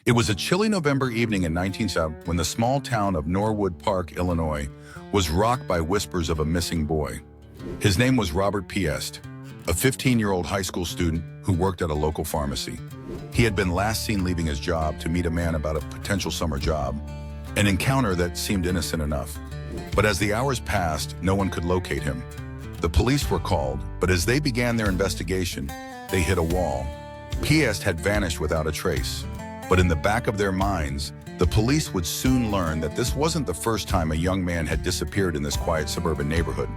It was a chilly November evening in 1970 when the small town of Norwood Park, Illinois, was rocked by whispers of a missing boy. His name was Robert Piest, a 15-year-old high school student who worked at a local pharmacy. He had been last seen leaving his job to meet a man about a potential summer job, an encounter that seemed innocent enough. But as the hours passed, no one could locate him. The police were called, but as they began their investigation, they hit a wall. Piest had vanished without a trace. But in the back of their minds, the police would soon learn that this wasn't the first time a young man had disappeared in this quiet suburban neighborhood.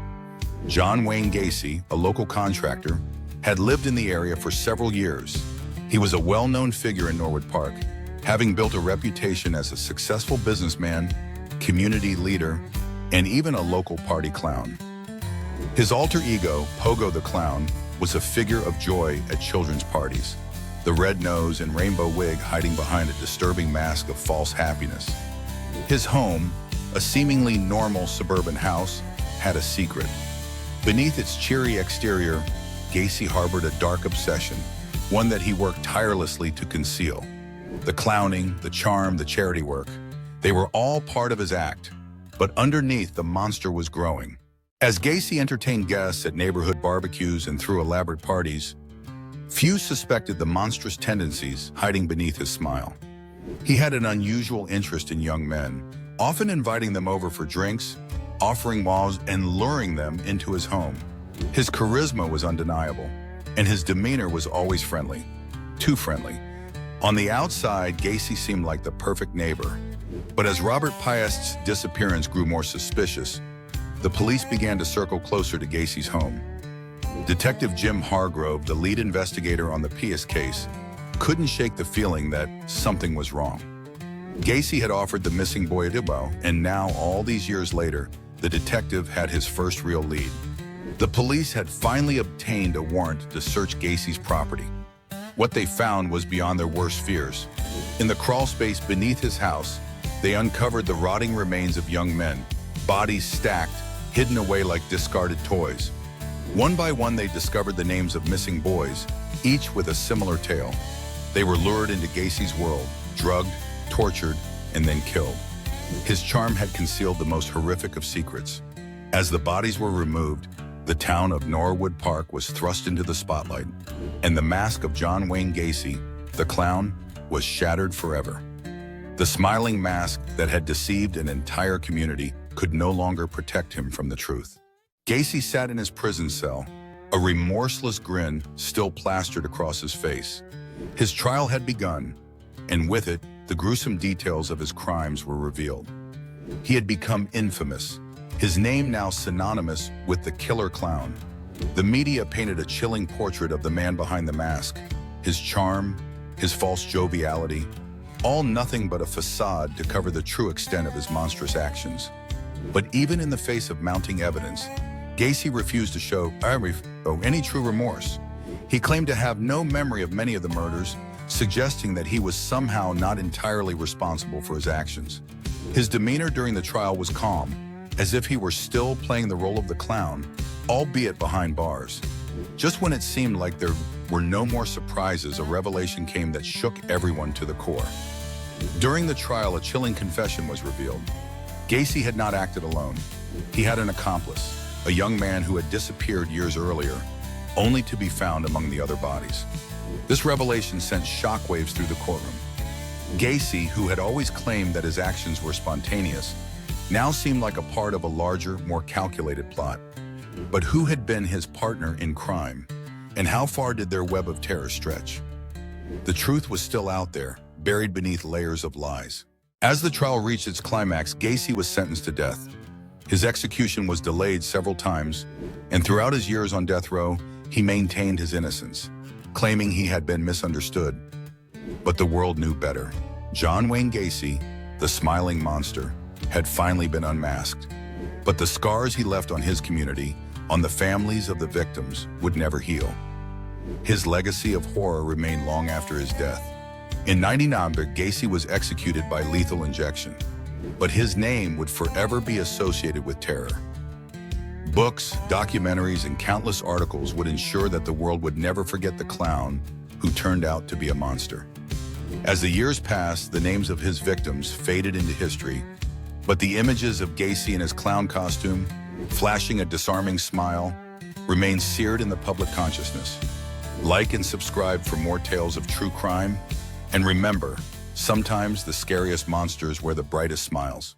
John Wayne Gacy, a local contractor, had lived in the area for several years. He was a well-known figure in Norwood Park, having built a reputation as a successful businessman, community leader, and even a local party clown. His alter ego, Pogo the Clown, was a figure of joy at children's parties, the red nose and rainbow wig hiding behind a disturbing mask of false happiness. His home, a seemingly normal suburban house, had a secret. Beneath its cheery exterior, Gacy harbored a dark obsession, one that he worked tirelessly to conceal. The clowning, the charm, the charity work, they were all part of his act, but underneath the monster was growing. As Gacy entertained guests at neighborhood barbecues and threw elaborate parties, few suspected the monstrous tendencies hiding beneath his smile. He had an unusual interest in young men, often inviting them over for drinks, offering wows, and luring them into his home. His charisma was undeniable, and his demeanor was always friendly, too friendly. On the outside, Gacy seemed like the perfect neighbor. But as Robert Piest's disappearance grew more suspicious, the police began to circle closer to Gacy's home. Detective Jim Hargrove, the lead investigator on the Piest case, couldn't shake the feeling that something was wrong. Gacy had offered the missing boy a dibbo, and now, all these years later, the detective had his first real lead. The police had finally obtained a warrant to search Gacy's property. What they found was beyond their worst fears. In the crawl space beneath his house, they uncovered the rotting remains of young men, bodies stacked, hidden away like discarded toys. One by one, they discovered the names of missing boys, each with a similar tale. They were lured into Gacy's world, drugged, tortured, and then killed. His charm had concealed the most horrific of secrets. As the bodies were removed, the town of Norwood Park was thrust into the spotlight, and the mask of John Wayne Gacy, the clown, was shattered forever. The smiling mask that had deceived an entire community could no longer protect him from the truth. Gacy sat in his prison cell, a remorseless grin still plastered across his face. His trial had begun, and with it, the gruesome details of his crimes were revealed. He had become infamous, his name now synonymous with the killer clown. The media painted a chilling portrait of the man behind the mask, his charm, his false joviality, all nothing but a facade to cover the true extent of his monstrous actions. But even in the face of mounting evidence, Gacy refused to show any true remorse. He claimed to have no memory of many of the murders, suggesting that he was somehow not entirely responsible for his actions. His demeanor during the trial was calm, as if he were still playing the role of the clown, albeit behind bars. Just when it seemed like there were no more surprises, a revelation came that shook everyone to the core. During the trial, a chilling confession was revealed. Gacy had not acted alone. He had an accomplice, a young man who had disappeared years earlier, only to be found among the other bodies. This revelation sent shockwaves through the courtroom. Gacy, who had always claimed that his actions were spontaneous, now seemed like a part of a larger, more calculated plot. But who had been his partner in crime, and how far did their web of terror stretch? The truth was still out there, buried beneath layers of lies. As the trial reached its climax, Gacy was sentenced to death. His execution was delayed several times, and throughout his years on death row, he maintained his innocence, claiming he had been misunderstood. But the world knew better. John Wayne Gacy, the smiling monster, had finally been unmasked. But the scars he left on his community, on the families of the victims, would never heal. His legacy of horror remained long after his death. In 1999, Gacy was executed by lethal injection, but his name would forever be associated with terror. Books, documentaries, and countless articles would ensure that the world would never forget the clown who turned out to be a monster. As the years passed, the names of his victims faded into history, but the images of Gacy in his clown costume, flashing a disarming smile, remain seared in the public consciousness. Like and subscribe for more tales of true crime, and remember, sometimes the scariest monsters wear the brightest smiles.